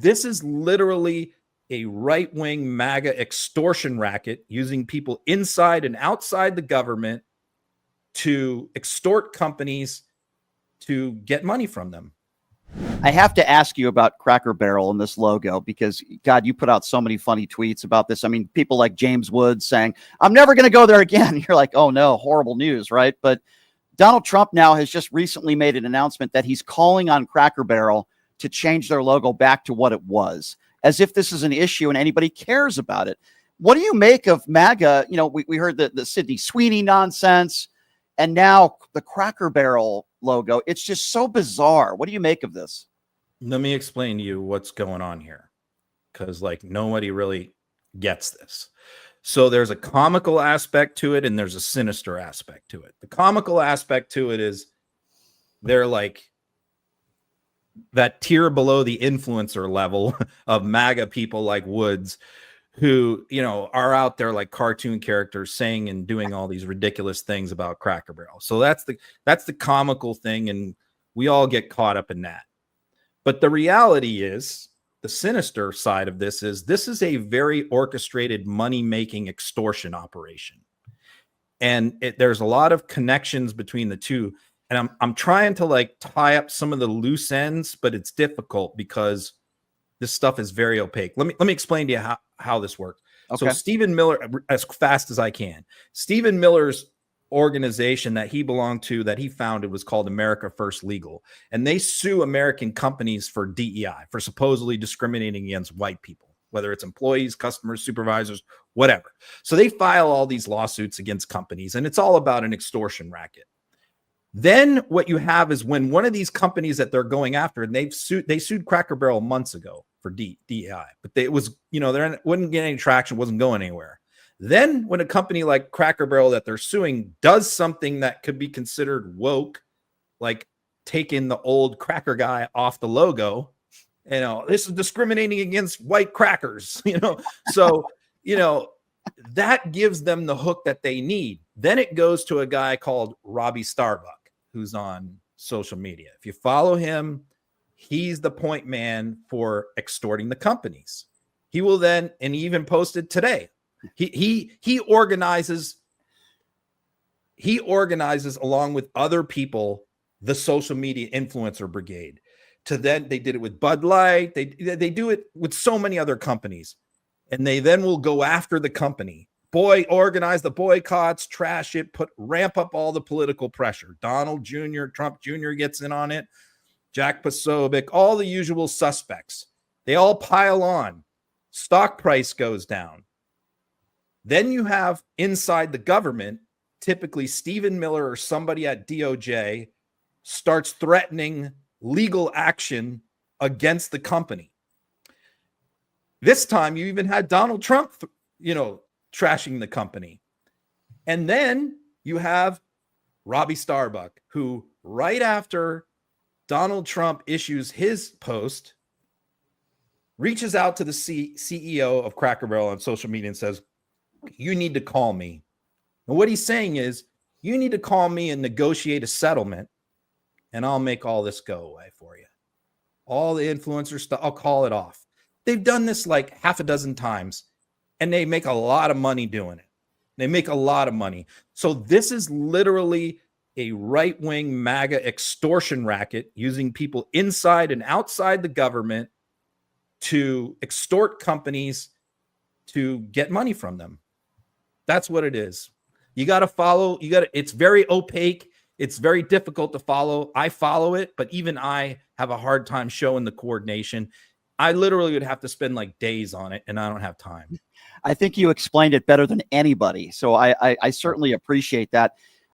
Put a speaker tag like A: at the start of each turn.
A: this is literally a right-wing MAGA extortion racket using people inside and outside the government to extort companies to get money from them.
B: I have to ask you about Cracker Barrel and this logo because, God, you put out so many funny tweets about this. I mean, people like James Woods saying, I'm never going to go there again. You're like, oh, no, horrible news, right? But Donald Trump now has just recently made an announcement that he's calling on Cracker Barrel to change their logo back to what it was, as if this is an issue and anybody cares about it. What do you make of MAGA? You know, we heard the Sidney Sweeney nonsense and now the Cracker Barrel logo. It's just so bizarre. What do you make of this?
A: Let me explain to you what's going on here, because like nobody really gets this. So there's a comical aspect to it and there's a sinister aspect to it. The comical aspect to it is they're like that tier below the influencer level of MAGA people like Woods, who, you know, are out there like cartoon characters saying and doing all these ridiculous things about Cracker Barrel. So that's the comical thing, and we all get caught up in that. But the reality is, the sinister side of this is a very orchestrated money-making extortion operation. And there's a lot of connections between the two. And I'm trying to like tie up some of the loose ends, but it's difficult because this stuff is very opaque. Let me explain to you how this works. Okay. So Stephen Miller, as fast as I can, Stephen Miller's organization that he belonged to, that he founded, was called America First Legal. And they sue American companies for DEI, for supposedly discriminating against white people, whether it's employees, customers, supervisors, whatever. So they file all these lawsuits against companies, and it's all about an extortion racket. Then what you have is when one of these companies that they're going after, and they sued Cracker Barrel months ago for DEI, but it was, you know, they wouldn't get any traction, wasn't going anywhere. Then when a company like Cracker Barrel that they're suing does something that could be considered woke, like taking the old cracker guy off the logo, you know, this is discriminating against white crackers, you know, so, you know, that gives them the hook that they need. Then it goes to a guy called Robbie Starbuck, who's on social media. If you follow him, he's the point man for extorting the companies. He will then, and he even posted today, he organizes along with other people the social media influencer brigade. To then they did it with Bud Light, they do it with so many other companies, and they then will go after the company, organize the boycotts, trash it, ramp up all the political pressure. Donald Jr., Trump Jr. gets in on it, Jack Posobiec, all the usual suspects. They all pile on. Stock price goes down. Then you have inside the government, typically Stephen Miller or somebody at DOJ starts threatening legal action against the company. This time you even had Donald Trump, trashing the company. And then you have Robbie Starbuck, who right after Donald Trump issues his post, reaches out to the CEO of Cracker Barrel on social media and says, you need to call me. And what he's saying is, you need to call me and negotiate a settlement, and I'll make all this go away for you. All the influencer stuff, I'll call it off. They've done this like half a dozen times, and they make a lot of money doing it. They make a lot of money. So this is literally a right-wing MAGA extortion racket using people inside and outside the government to extort companies to get money from them. That's what it is. You got to follow. It's very opaque. It's very difficult to follow. I follow it, but even I have a hard time showing the coordination. I literally would have to spend like days on it, and I don't have time.
B: I think you explained it better than anybody. So I certainly appreciate that.